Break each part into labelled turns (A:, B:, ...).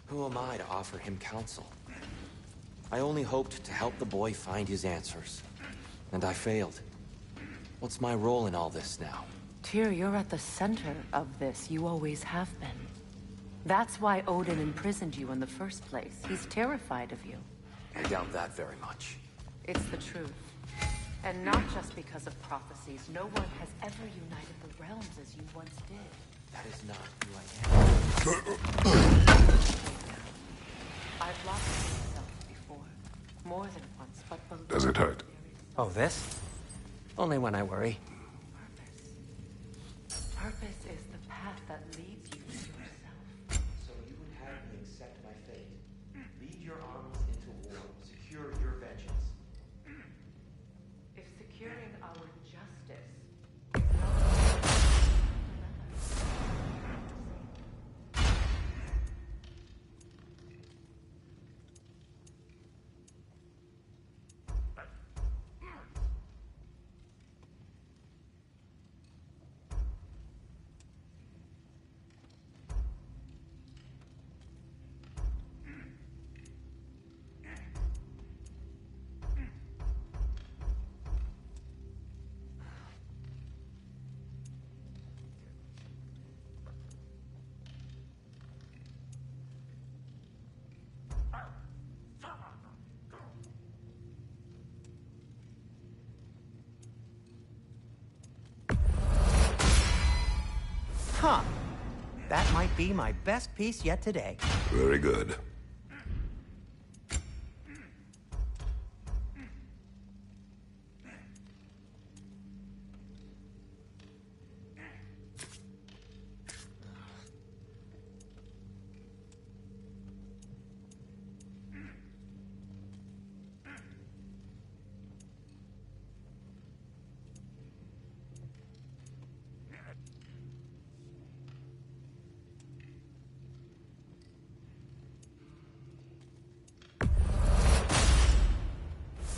A: Who am I to offer him counsel? I only hoped to help the boy find his answers. And I failed. What's my role in all this now?
B: Tyr, you're at the center of this. You always have been. That's why Odin imprisoned you in the first place. He's terrified of you.
A: I doubt that very much.
B: It's the truth. And not just because of prophecies. No one has ever united the realms as you once did.
A: That is not who I am.
B: I've lost myself before. More than once, but believe
C: Does it hurt?
A: Oh, this? Only when I worry.
B: Purpose. Purpose is the path that leads you to yourself.
A: So you would have me accept my fate. Lead your armies into war. Secure your vengeance.
B: If securing our justice is not
D: Huh. That might be my best piece yet today.
C: Very good.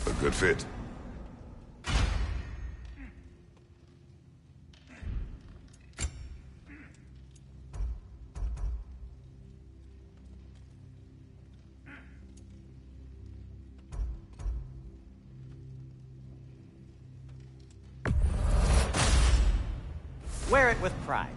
C: A good fit.
D: Wear it with pride.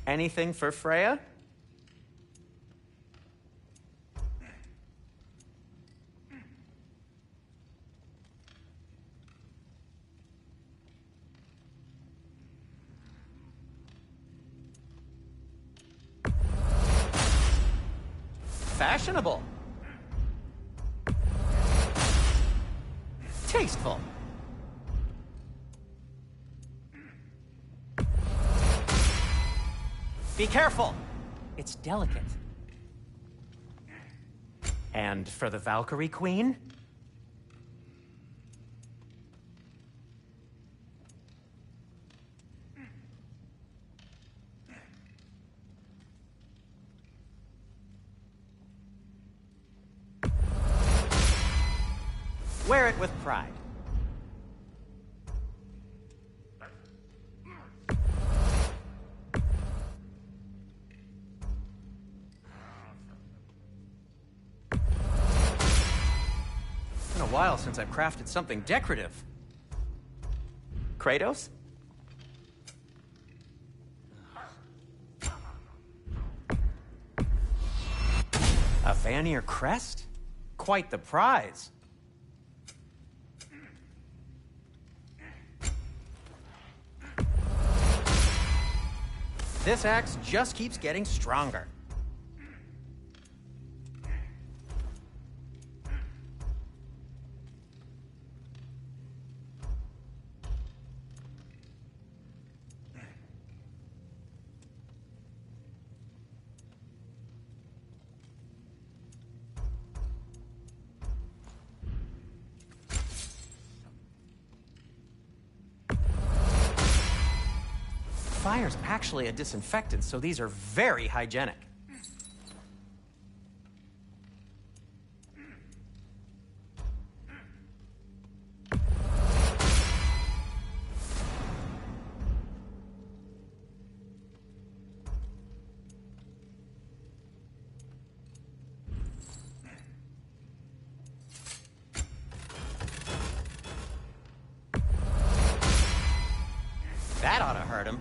D: Anything for Freya? Fashionable. Tasteful. Be careful! It's delicate. And for the Valkyrie Queen? Wear it with pride. while since I've crafted something decorative.
C: Kratos?
D: A Vanir crest? Quite the prize. This axe just keeps getting stronger. Fire's actually a disinfectant, so these are very hygienic. That ought to hurt him.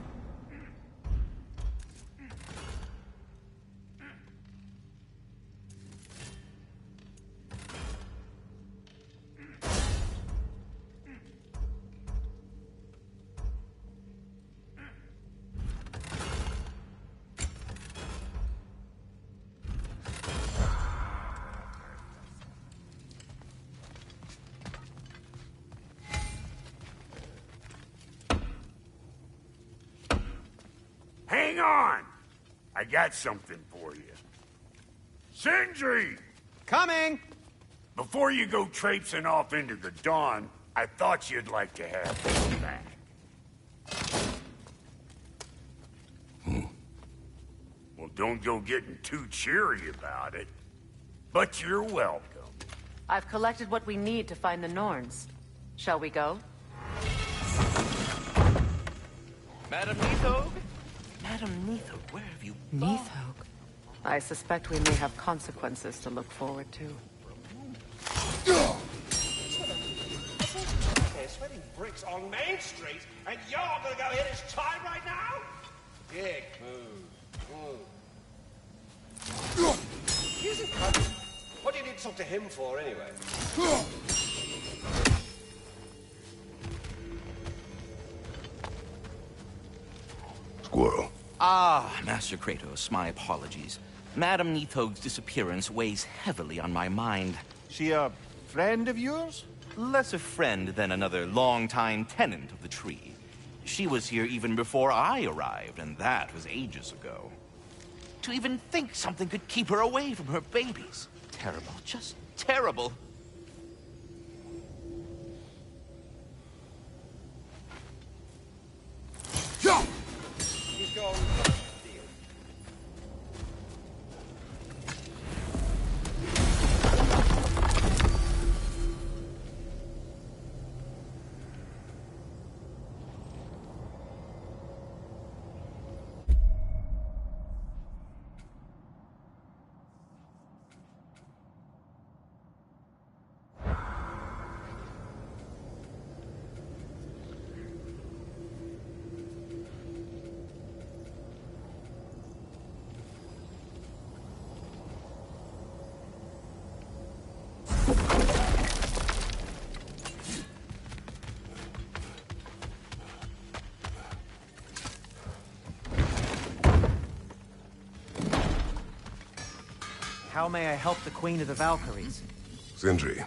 E: Hang on! I got something for you. Sindri!
D: Coming!
E: Before you go traipsing off into the dawn, I thought you'd like to have this back. Well, don't go getting too cheery about it. But you're welcome.
B: I've collected what we need to find the Norns. Shall we go?
C: Madam Neathog? Madam Neathog, where have you gone?
B: Neathog. I suspect we may have consequences to look forward to.
F: They're sweating bricks on Main Street, and you're gonna go hit his time right now? Dick move. He isn't coming. What do you need to talk to him for, anyway?
E: Squirrel.
C: Ah, Master Kratos, my apologies. Madam Neathog's disappearance weighs heavily on my mind.
G: She a friend of yours?
C: Less a friend than another longtime tenant of the tree. She was here even before I arrived, and that was ages ago. To even think something could keep her away from her babies. Terrible, just terrible.
F: He's gone.
D: How may I help the Queen of the Valkyries?
E: Sindri.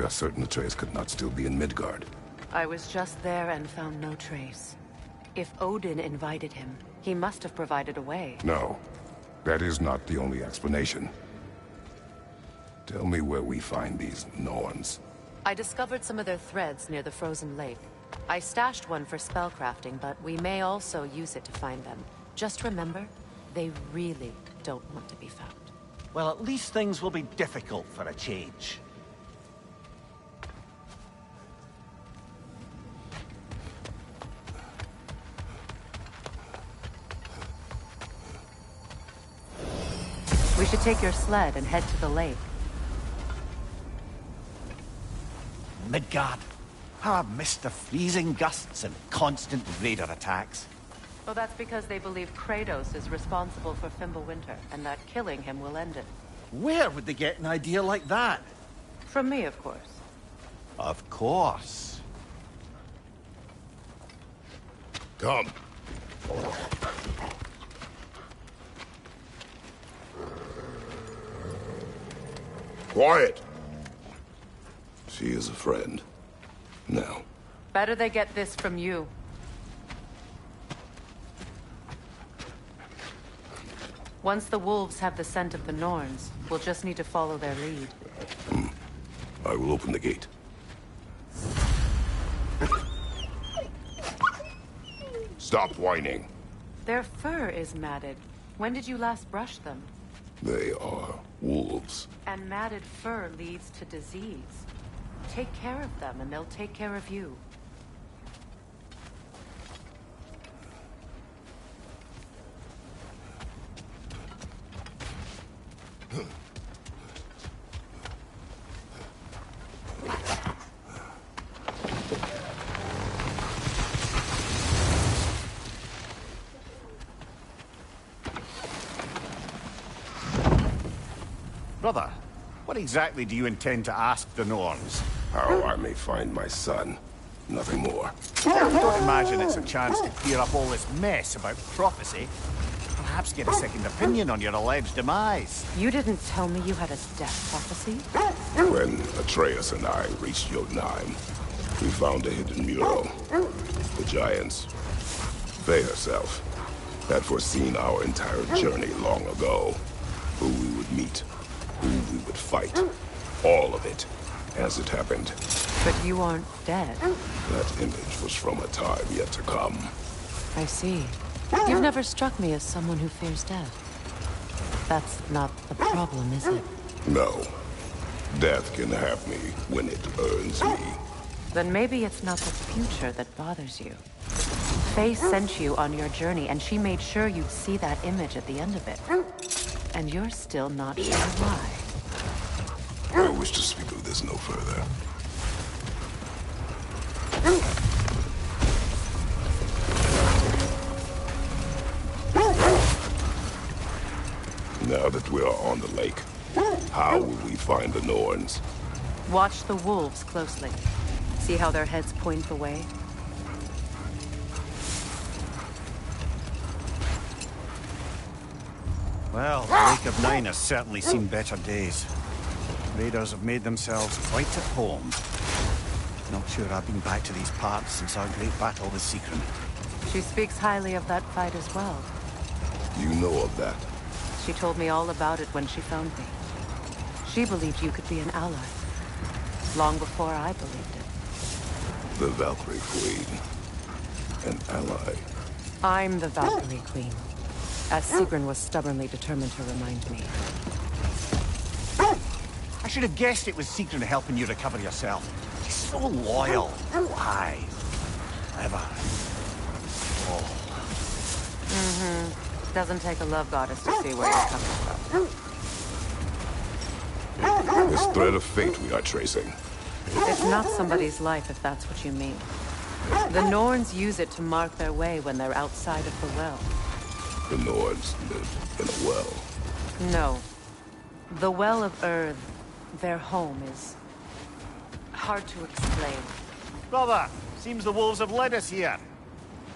H: We are certain Atreus could not still be in Midgard.
B: I was just there and found no trace. If Odin invited him, he must have provided a way.
H: No, that is not the only explanation. Tell me where we find these Norns.
B: I discovered some of their threads near the frozen lake. I stashed one for spellcrafting, but we may also use it to find them. Just remember, they really don't want to be found.
G: Well, at least things will be difficult for a change.
B: We should take your sled and head to the lake.
G: Midgard. How I've missed the freezing gusts and constant raider attacks.
B: Well, that's because they believe Kratos is responsible for Fimbulwinter, and that killing him will end it.
G: Where would they get an idea like that?
B: From me, of course.
G: Of course.
H: Come. Quiet. She is a friend. Now.
B: Better they get this from you. Once the wolves have the scent of the Norns, we'll just need to follow their lead.
H: I will open the gate. Stop whining.
B: Their fur is matted. When did you last brush them?
H: They are wolves.
B: And matted fur leads to disease. Take care of them, and they'll take care of you.
G: Brother, what exactly do you intend to ask the Norns?
H: How I may find my son. Nothing more.
G: Don't imagine it's a chance to clear up all this mess about prophecy. Perhaps get a second opinion on your alleged demise.
B: You didn't tell me you had a death prophecy?
H: When Atreus and I reached Jotunheim, we found a hidden mural. The giants, they herself, had foreseen our entire journey long ago. Who we would meet, who we would fight. All of it, as it happened.
B: But you aren't dead.
H: That image was from a time yet to come.
B: I see. You've never struck me as someone who fears death. That's not the problem, is it?
H: No. Death can have me when it earns me.
B: Then maybe it's not the future that bothers you. Faye sent you on your journey, and she made sure you'd see that image at the end of it. And you're still not sure why.
H: I wish to speak of this no further. Now that we are on the lake, how will we find the Norns?
B: Watch the wolves closely. See how their heads point the way?
G: Well, the Lake of Nine has certainly seen better days. Raiders have made themselves quite at home. Not sure I've been back to these parts since our great battle with Sigrun.
B: She speaks highly of that fight as well.
H: You know of that?
B: She told me all about it when she found me. She believed you could be an ally. Long before I believed it.
H: The Valkyrie Queen. An ally.
B: I'm the Valkyrie Queen. As Sigrun was stubbornly determined to remind me.
G: I should have guessed it was Sigrun helping you recover yourself. She's so loyal. Why? Clever. Oh.
B: Doesn't take a love goddess to see where you're coming from.
H: This thread of fate we are tracing.
B: It's not somebody's life, if that's what you mean. The Norns use it to mark their way when they're outside of the well.
H: The Nords live in a well.
B: No. The Well of Earth, their home, is hard to explain.
G: Brother, seems the wolves have led us here.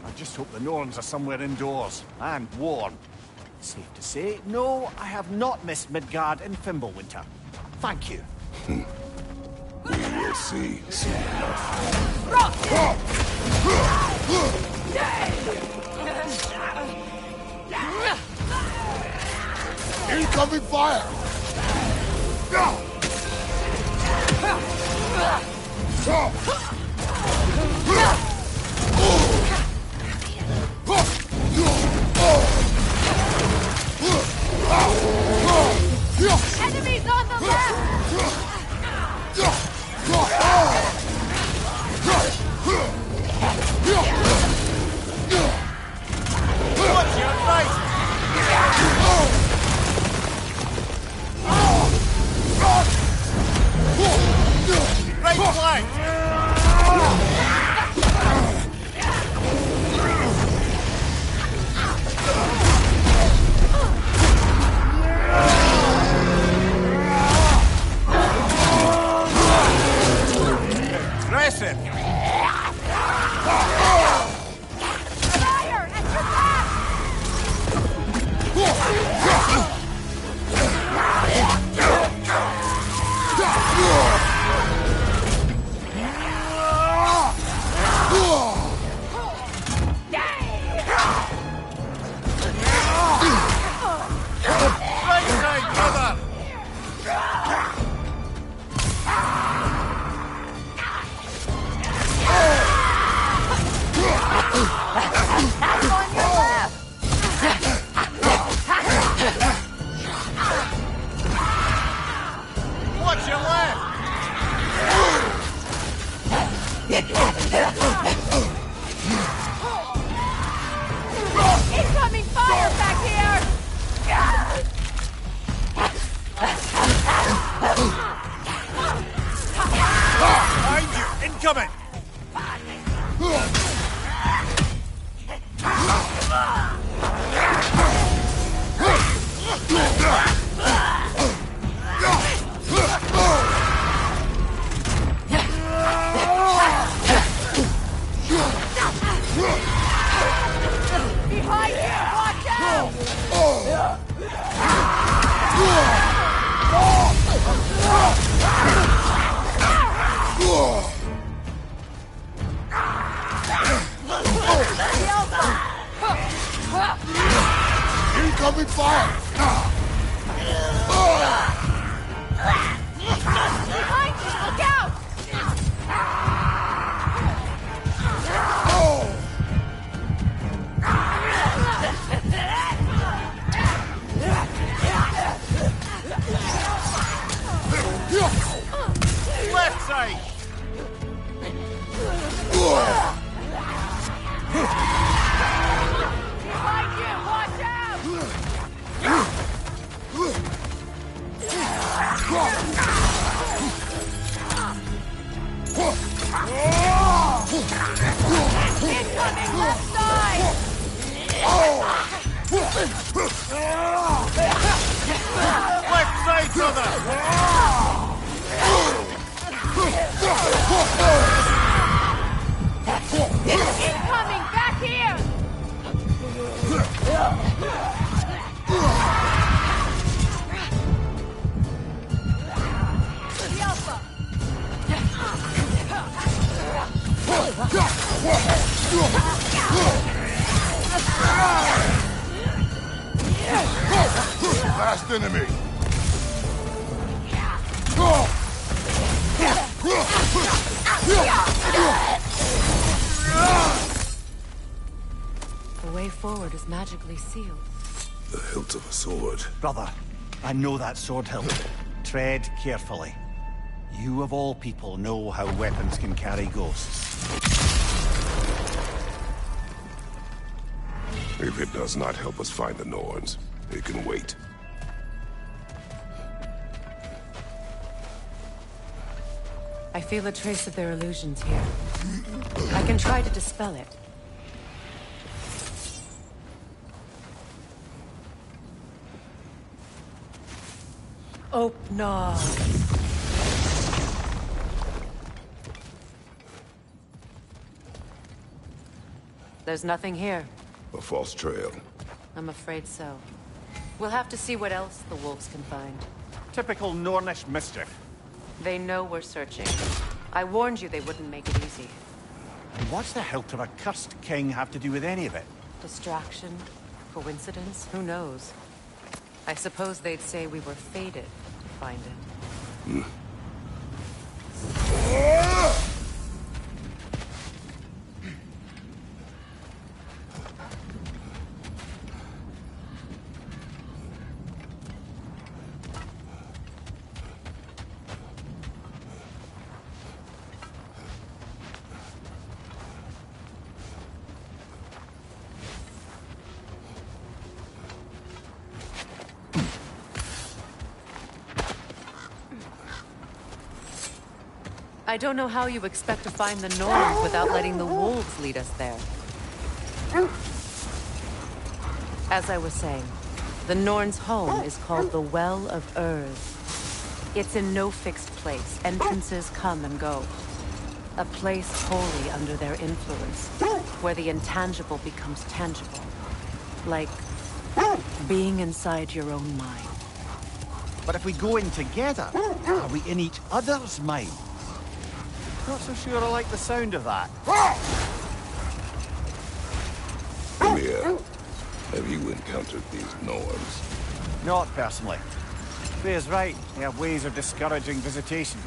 G: I just hope the Norns are somewhere indoors, and warm. Safe to say, no, I have not missed Midgard in Fimbulwinter. Thank you.
H: We will will see soon enough.
E: Incoming fire!
I: Enemies on the left!
G: What's your right? Right flank! Aggressive!
I: Fire! At your back!
G: Right side, brother!
I: That's on your left!
G: Watch your left!
I: Incoming fire back here!
G: Behind you! Incoming!
I: Behind you! Watch out!
E: Incoming fire!
I: Behind you! Look out!
G: Left side!
I: Behind you! Watch out! Incoming left side!
G: Left side, brother!
I: Incoming back here! The Alpha!
E: Last enemy!
B: The way forward is magically sealed.
H: The hilt of a sword.
G: Brother, I know that sword hilt. Tread carefully. You of all people know how weapons can carry ghosts.
H: If it does not help us find the Norns, it can wait.
B: I feel a trace of their illusions here. I can try to dispel it. Open. There's nothing here.
H: A false trail.
B: I'm afraid so. We'll have to see what else the wolves can find.
G: Typical Nornish mischief.
B: They know we're searching. I warned you they wouldn't make it easy.
G: And what's the hilt of a cursed king have to do with any of it?
B: Distraction? Coincidence? Who knows? I suppose they'd say we were fated to find it. I don't know how you expect to find the Norns without letting the wolves lead us there. As I was saying, the Norns' home is called the Well of Urd. It's in no fixed place. Entrances come and go. A place wholly under their influence, where the intangible becomes tangible. Like being inside your own mind.
G: But if we go in together, are we in each other's mind? Not so sure I like the sound of that.
H: Mia, have you encountered these Norns?
G: Not personally. Freya's right. They have ways of discouraging visitation.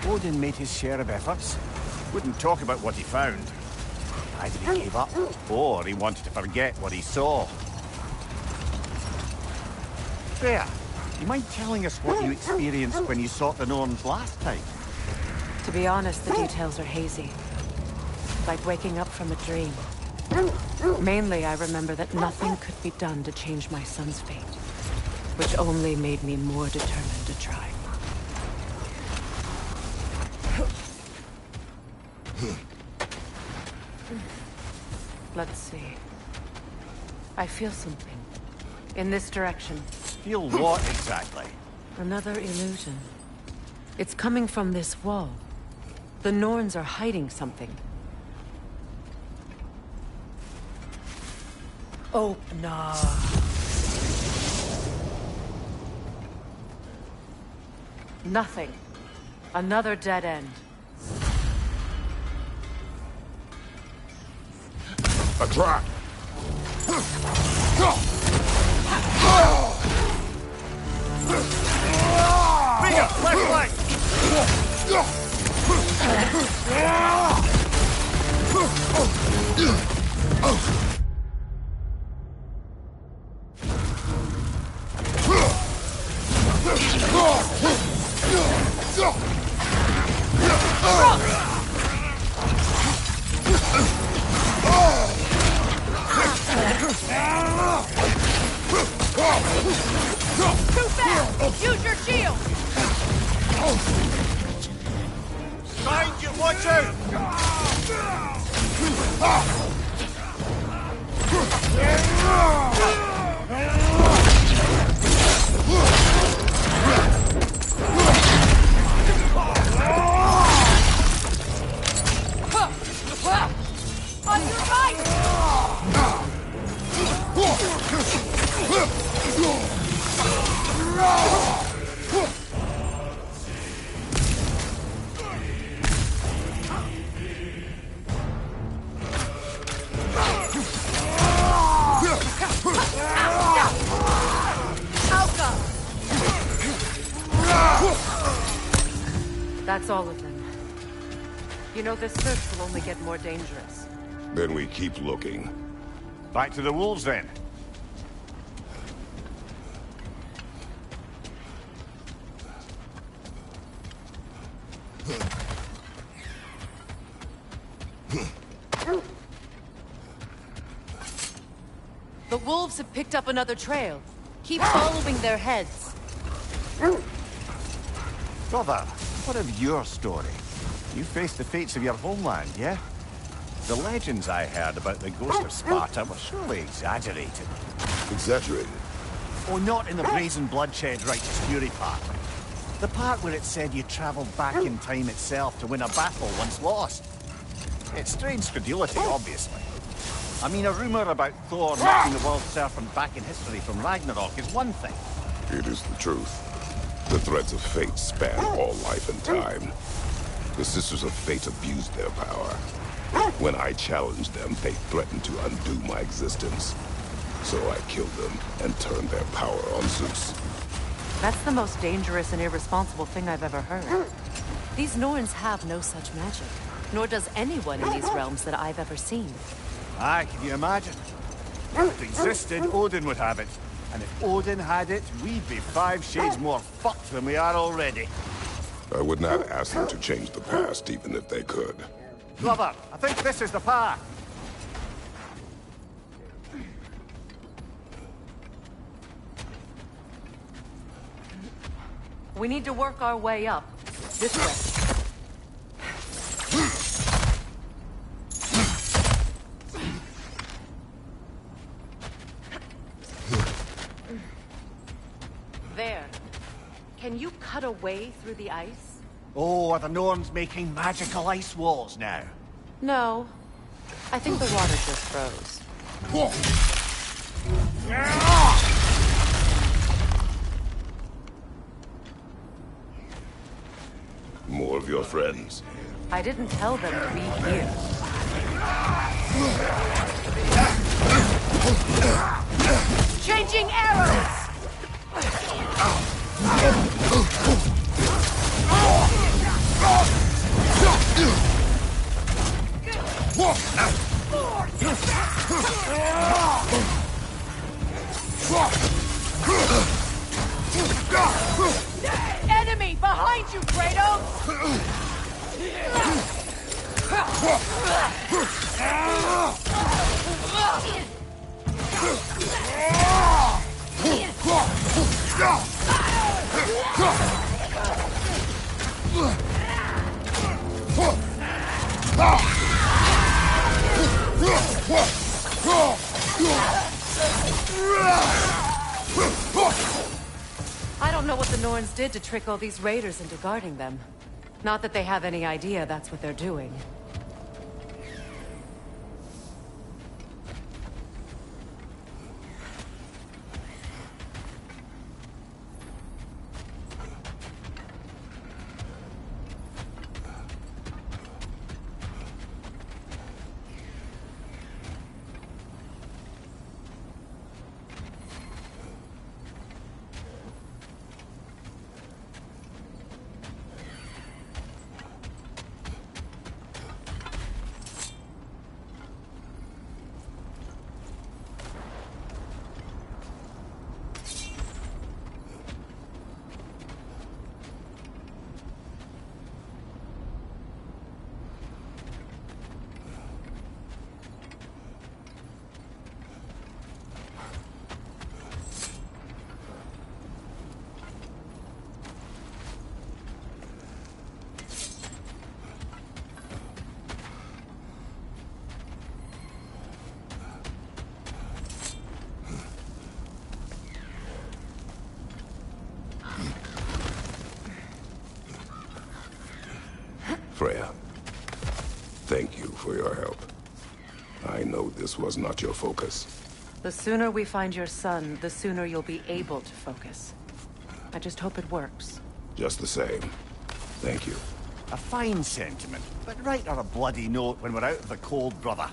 G: Odin made his share of efforts. Wouldn't talk about what he found. Either he gave up, or he wanted to forget what he saw. Freya, you mind telling us what you experienced when you sought the Norns last time?
B: To be honest, the details are hazy. Like waking up from a dream. Mainly, I remember that nothing could be done to change my son's fate. Which only made me more determined to try. Let's see. I feel something. In this direction.
G: Feel what exactly?
B: Another illusion. It's coming from this wall. The Norns are hiding something. Oh, nah. Nothing. Another dead end.
H: A trap!
G: Freya, left leg!
I: Too fast! Use your shield!
G: Behind you, watch out!
I: On your right!
B: That's all of them. You know, this search will only get more dangerous.
H: Then we keep looking.
G: Back to the wolves, then.
B: The wolves have picked up another trail. Keep following their heads.
G: Brother, what of your story? You faced the fates of your homeland, yeah? The legends I heard about the ghost of Sparta were surely exaggerated.
H: Exaggerated?
G: Oh, not in the brazen bloodshed righteous fury part. The part where it said you travelled back in time itself to win a battle once lost. It's strange credulity, obviously. I mean, a rumour about Thor knocking the world serpent back in history from Ragnarök is one thing.
H: It is the truth. The threads of fate span all life and time. The Sisters of Fate abused their power. When I challenged them, they threatened to undo my existence. So I killed them and turned their power on Zeus.
B: That's the most dangerous and irresponsible thing I've ever heard. These Norns have no such magic, nor does anyone in these realms that I've ever seen.
G: Aye, can you imagine? If it existed, Odin would have it. And if Odin had it, we'd be 5 shades more fucked than we are already.
H: I would not ask them to change the past, even if they could.
G: Glover, I think this is the path.
B: We need to work our way up. This way. There. Can you cut a way through the ice?
G: Oh, are the Norns making magical ice walls now?
B: No. I think the water just froze.
H: More of your friends.
B: I didn't tell them to be here.
I: Changing arrows! Enemy behind you, Kratos!
B: I don't know what the Norns did to trick all these raiders into guarding them. Not that they have any idea that's what they're doing.
H: Freya, thank you for your help. I know this was not your focus.
B: The sooner we find your son, the sooner you'll be able to focus. I just hope it works.
H: Just the same, thank you.
G: A fine sentiment, but write her a bloody note when we're out of the cold, brother.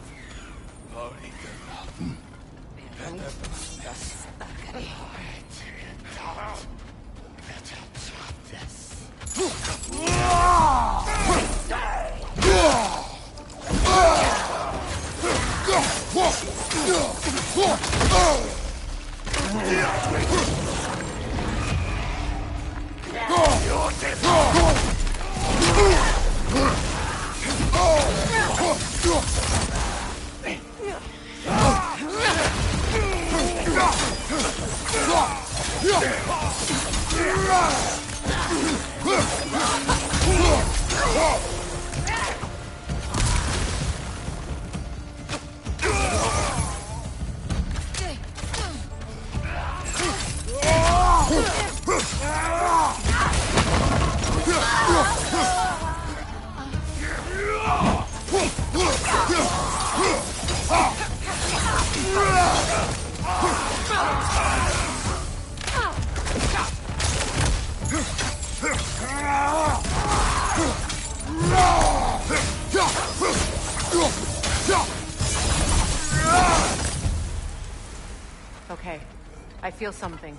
B: I feel something.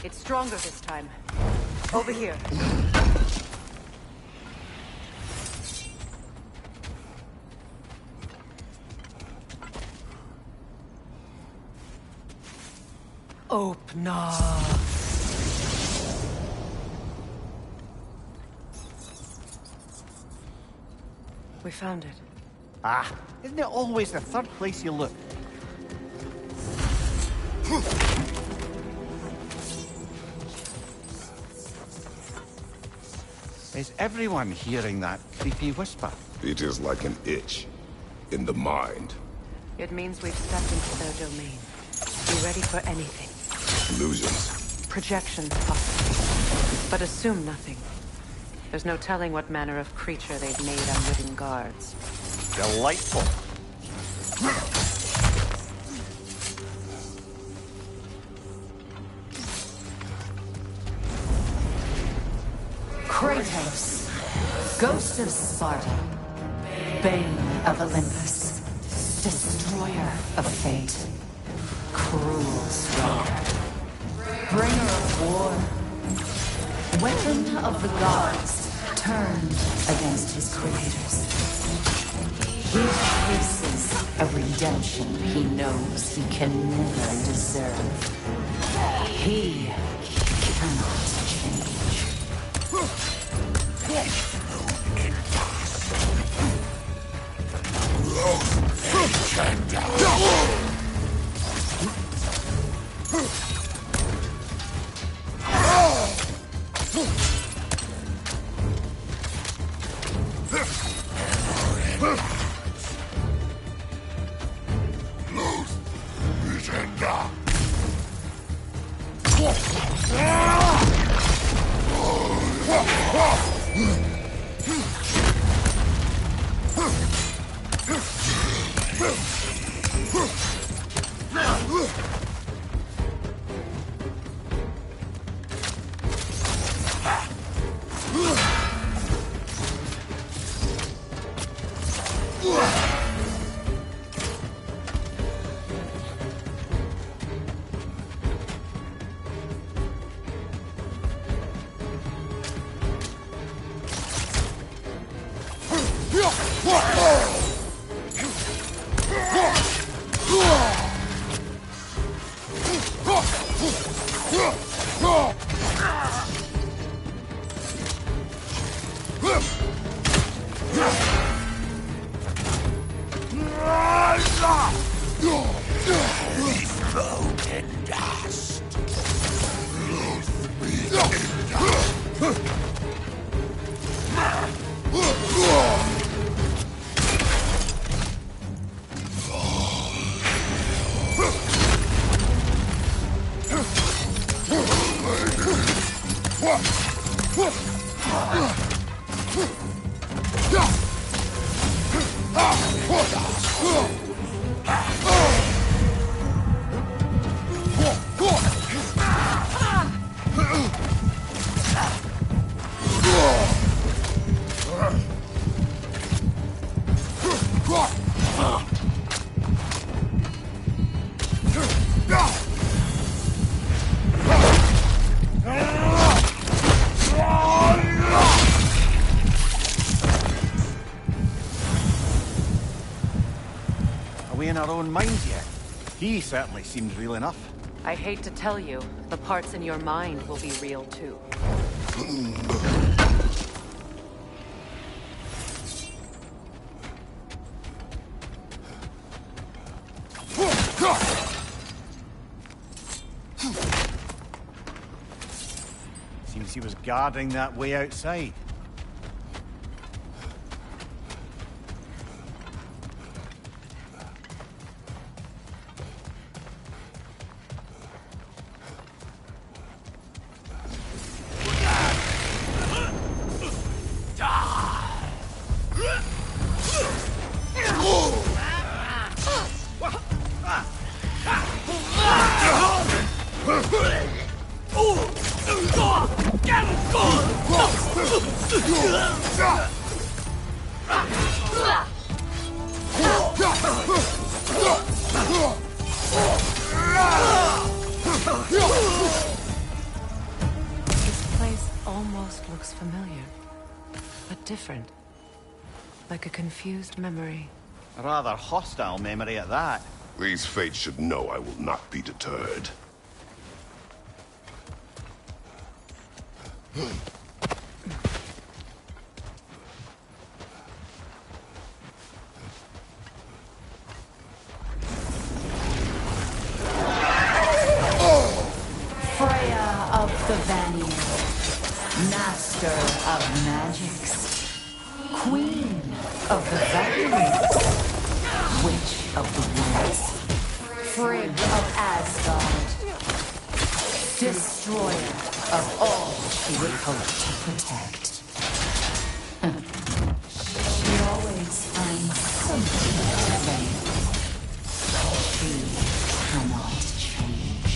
B: It's stronger this time. Over here. Open up. We found it.
G: Ah, isn't it always the third place you look? Is everyone hearing that creepy whisper?
H: It is like an itch in the mind.
B: It means we've stepped into their domain. Be ready for anything.
H: Illusions.
B: Projections, possibly. But assume nothing. There's no telling what manner of creature they've made unwitting guards.
G: Delightful.
J: Kratos, Ghost of Sparta, Bane of Olympus, Destroyer of Fate, Cruel Striker, Bringer of War, Weapon of the Gods, turned against his creators. He faces a redemption he knows he can never deserve. He cannot change.
G: In our own minds yet? He certainly seems real enough.
B: I hate to tell you, the parts in your mind will be real too.
G: Seems he was guarding that way outside.
B: This place almost looks familiar, but different. Like a confused memory.
G: A rather hostile memory at that.
H: These fates should know I will not be deterred.
J: Freya of the Vanir, master of magics, queen of the Valkyries, witch of the woods, Frigg of Asgard, destroyer of all she would hope to protect. She always finds something to say. She cannot change.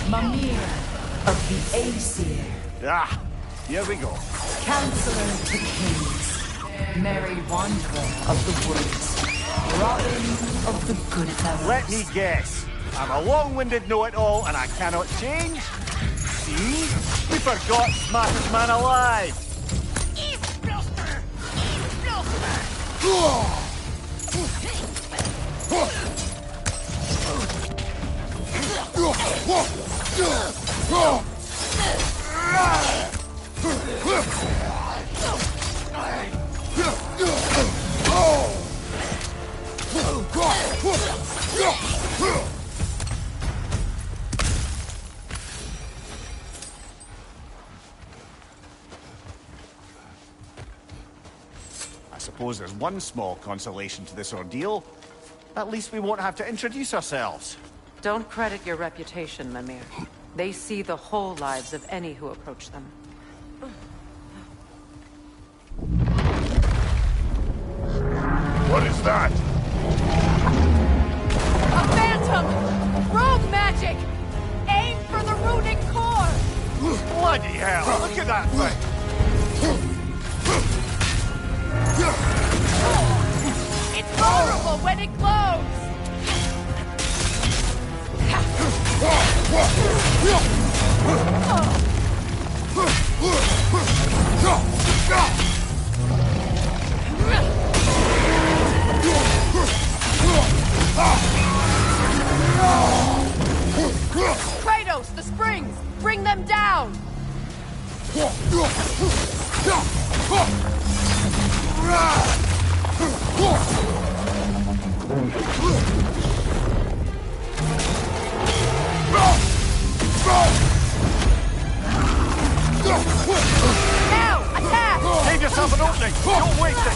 J: Mimir of the Aesir,
G: Ah, here we go.
J: counselor to kings, merry wanderer of the woods, Robin of the good fellows.
G: Let me guess. I'm a long-winded know-it-all and I cannot change? See? We forgot smartest man alive. I suppose there's one small consolation to this ordeal. At least we won't have to introduce ourselves.
B: Don't credit your reputation, Mimir. They see the whole lives of any who approach them.
H: What is that?
I: A phantom! Rogue magic! Aim for the runic core!
G: Bloody hell! Look at that thing!
I: It's vulnerable when it glows! Kratos, the springs! Bring them down! Now, attack!
G: Save yourself an opening! Don't waste it!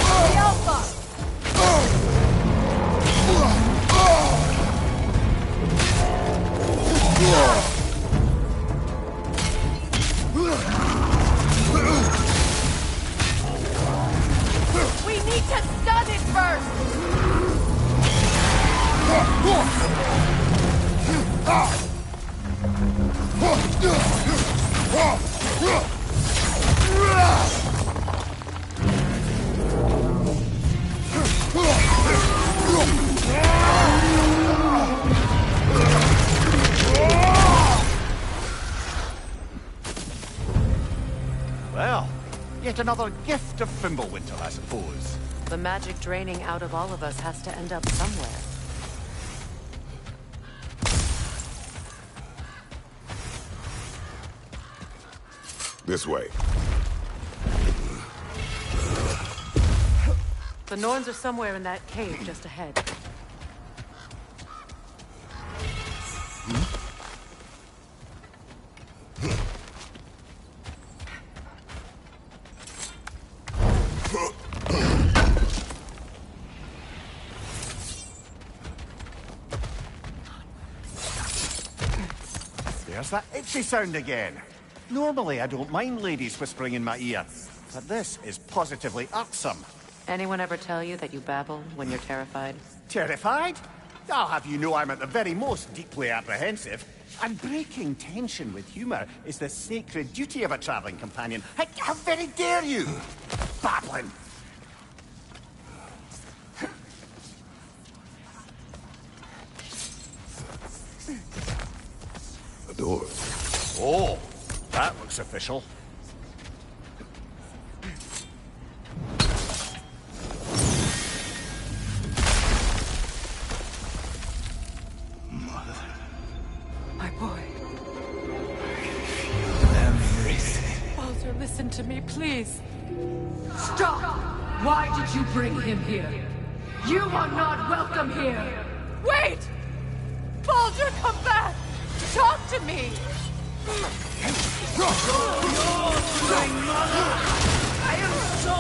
I: The Alpha! We need to stun it first!
G: Well, yet another gift of Fimbulwinter, I suppose.
B: The magic draining out of all of us has to end up somewhere.
H: This way.
B: The Norns are somewhere in that cave just ahead.
G: There's that itchy sound again. Normally, I don't mind ladies whispering in my ear, but this is positively irksome.
B: Anyone ever tell you that you babble when you're terrified?
G: Terrified? I'll have you know I'm at the very most deeply apprehensive. And breaking tension with humor is the sacred duty of a traveling companion. How very dare you! Babbling!
H: A door.
G: Oh, that looks official.
B: My boy. Baldur, listen to me, please.
J: Stop! Why did you bring him here? You are not welcome here!
I: Wait! Baldur, come back! Talk to me!
F: I am so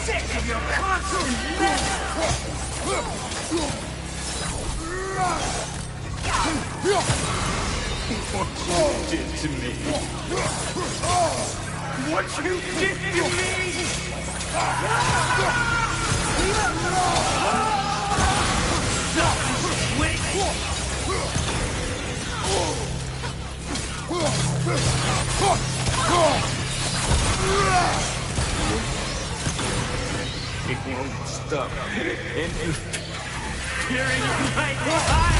F: sick of your constant mess! What you did to me? What you did to me? It won't stop. And tearing my heart.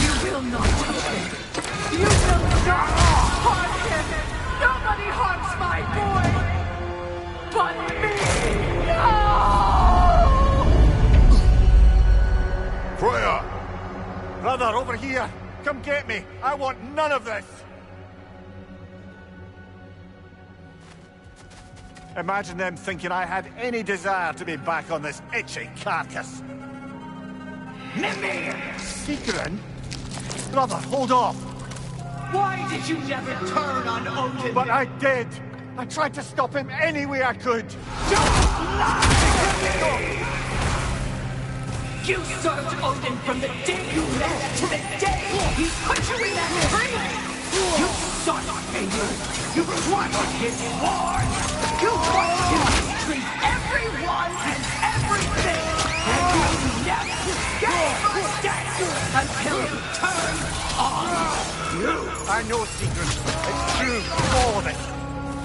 J: You will not touch him! You will not harm him! Nobody harms my boy! But me! No!
G: Freya! Brother, over here! Come get me! I want none of this! Imagine them thinking I had any desire to be back on this itchy carcass.
F: Mimir!
G: Secret? Brother, hold off!
F: Why did you never turn on Odin?
G: But I did! I tried to stop him any way I could!
F: Don't lie to me! You served Odin from the day you left to the day he put you in that tree! You sought favor! You wanted his war! You wanted him to treat everyone and everything! And you never gave a damn until you turned on you!
G: I know, Secret. It's true, all of it.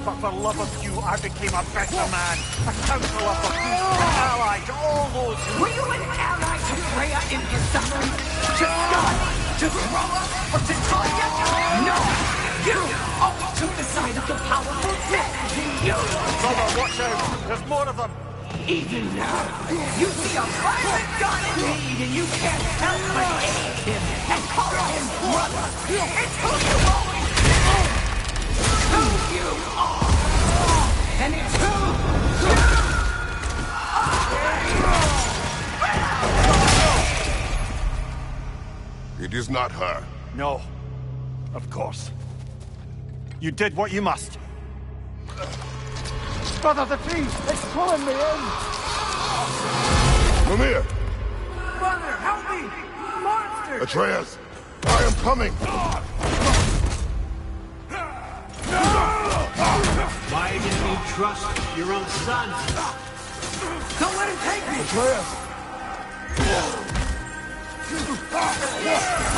G: But for love of you, I became a better man. A counselor for peace, an ally to all those who...
F: Were you an ally to Freya in her suffering? To Scott? To Groa? Or to Tanya? No! You always took the side of the powerful men in you!
G: Brother, watch out! There's more of them!
F: Even now, you see a violent god in need and you can't help but aid him and call him brother! It's who you always been! Who you are! And it's who you are!
H: It is not her.
G: No. Of course. You did what you must. Brother, the tree! It's pulling me in!
H: Mimir!
F: Brother, help me! Monster!
H: Atreus! I am coming!
F: Why didn't you trust your own son? Don't let him take me!
H: Atreus!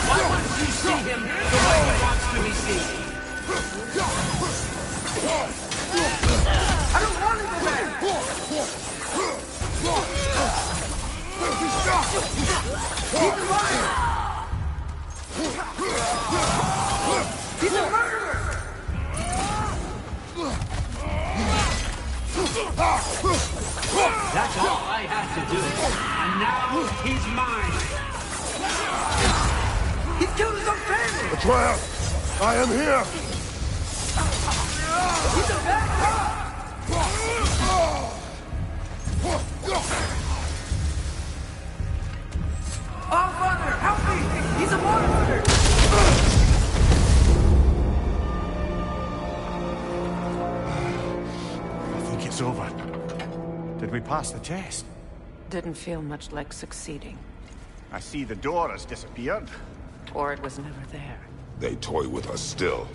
F: Why wouldn't you see him the way he wants to be seen? I don't want to go back! He's alive! He's a murderer! That's all I had to do. And now he's mine. He's killed his own family!
H: Atreus! I am here!
F: He's a bad cop! Oh, Father, help me! He's a monster!
G: it's over. Did we pass the test?
B: Didn't feel much like succeeding.
G: I see the door has disappeared.
B: Or it was never there.
H: They toy with us still.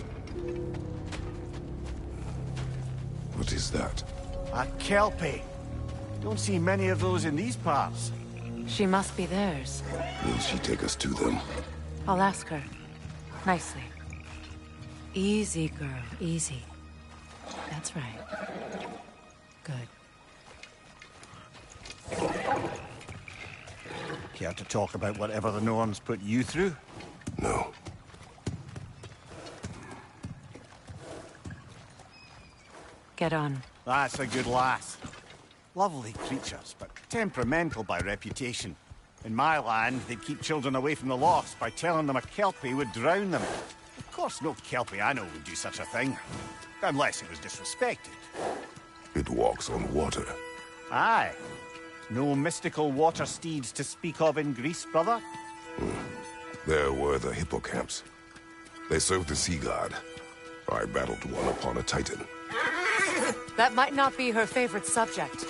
H: What is that?
G: A Kelpie. Don't see many of those in these parts.
B: She must be theirs.
H: Will she take us to them?
B: I'll ask her. Nicely. Easy, girl. Easy. That's right. Good.
G: Care to talk about whatever the Norns put you through?
H: No.
B: Get on.
G: That's a good lass. Lovely creatures, but temperamental by reputation. In my land, they'd keep children away from the lost by telling them a Kelpie would drown them. Of course, no Kelpie I know would do such a thing. Unless it was disrespected.
H: It walks on water.
G: Aye. No mystical water steeds to speak of in Greece, brother?
H: There were the hippocamps. They served the sea god. I battled one upon a titan.
B: That might not be her favorite subject.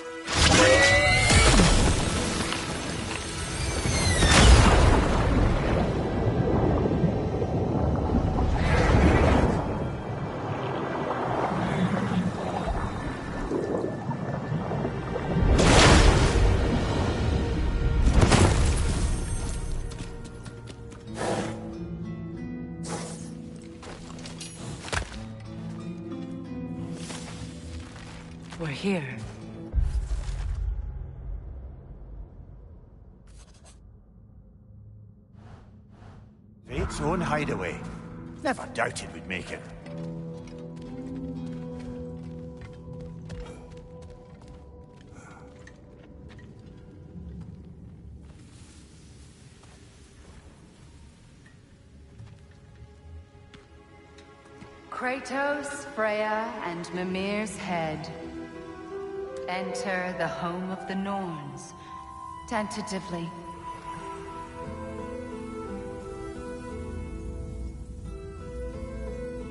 B: We're here.
G: Fate's own hideaway. Never doubted we'd make it.
B: Kratos, Freya, and Mimir's head. Enter the home of the Norns. Tentatively.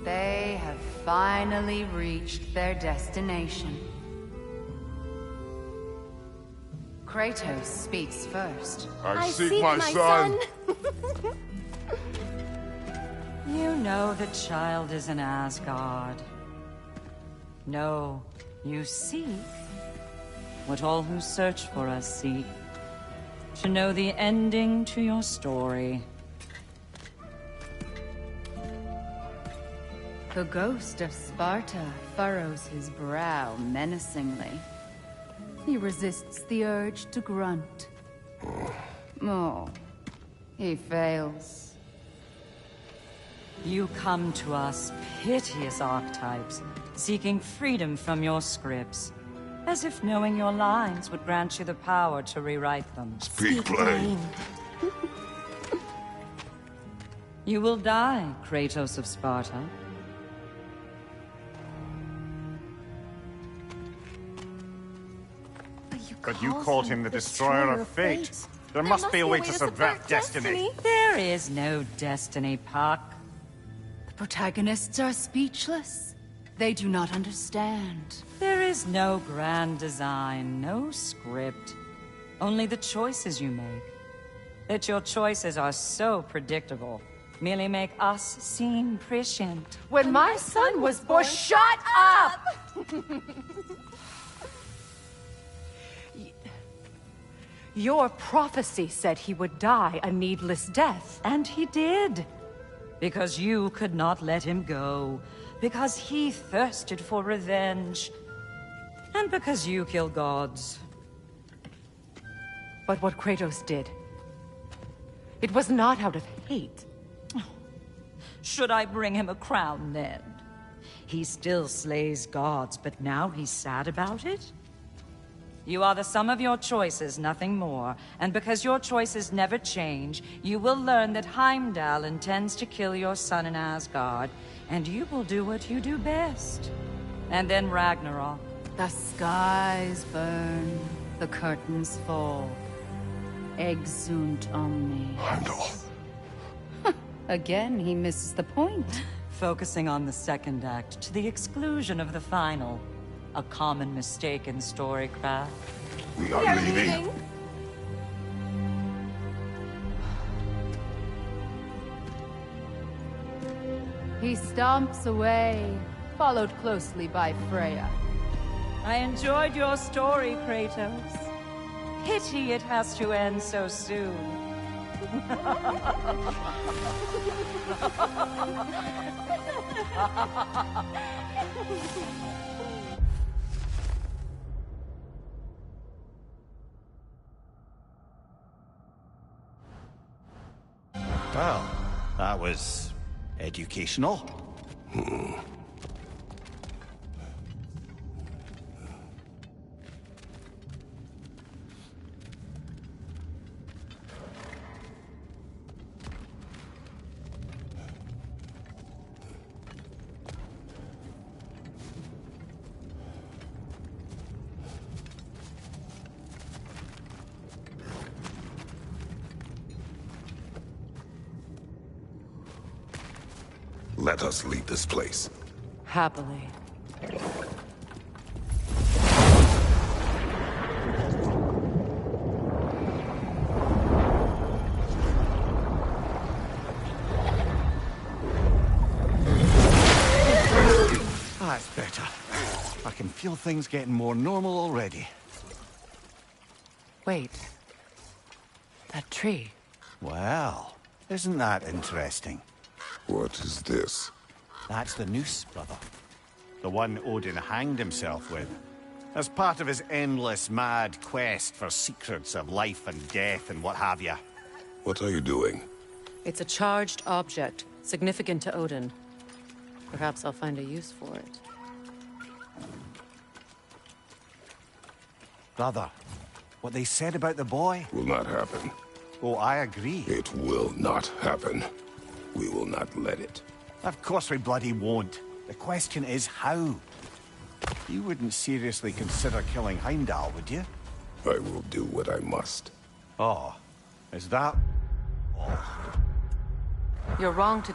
B: They have finally reached their destination. Kratos speaks first.
H: I seek my son.
K: You know the child is in Asgard. No, you seek what all who search for us seek. To know the ending to your story.
B: The ghost of Sparta furrows his brow menacingly. He resists the urge to grunt. Oh, he fails.
K: You come to us, piteous archetypes, seeking freedom from your scripts. As if knowing your lines would grant you the power to rewrite them.
H: Speak plain.
K: You will die, Kratos of Sparta.
G: But you called him the Destroyer of Fate. There must be a way to subvert destiny.
K: There is no destiny, Puck.
B: The protagonists are speechless. They do not understand.
K: There is no grand design, no script. Only the choices you make. That your choices are so predictable, merely make us seem prescient.
B: When my son was born, shut up! Your prophecy said he would die a needless death.
K: And he did. Because you could not let him go. Because he thirsted for revenge. And because you kill gods.
B: But what Kratos did, it was not out of hate.
K: Should I bring him a crown then? He still slays gods, but now he's sad about it? You are the sum of your choices, nothing more. And because your choices never change, you will learn that Heimdall intends to kill your son in Asgard, and you will do what you do best. And then Ragnarok.
B: The skies burn, the curtains fall. Exunt omni.
H: Heimdall.
B: Again, he misses the point.
K: Focusing on the second act to the exclusion of the final. A common mistake in storycraft.
H: We are leaving.
I: He stomps away, followed closely by Freya.
K: I enjoyed your story, Kratos. Pity it has to end so soon.
G: Well, that was educational.
H: Let us leave this place.
B: Happily.
G: That's better. I can feel things getting more normal already.
B: Wait. That tree.
G: Well, isn't that interesting?
H: What is this?
G: That's the noose, brother. The one Odin hanged himself with. As part of his endless, mad quest for secrets of life and death and what have you.
H: What are you doing?
B: It's a charged object, significant to Odin. Perhaps I'll find a use for it.
G: Brother, what they said about the boy?
H: Will not happen.
G: Oh, I agree.
H: It will not happen. We will not let it.
G: Of course we bloody won't. The question is how. You wouldn't seriously consider killing Heimdall, would you?
H: I will do what I must.
G: Oh, is that...
B: You're wrong to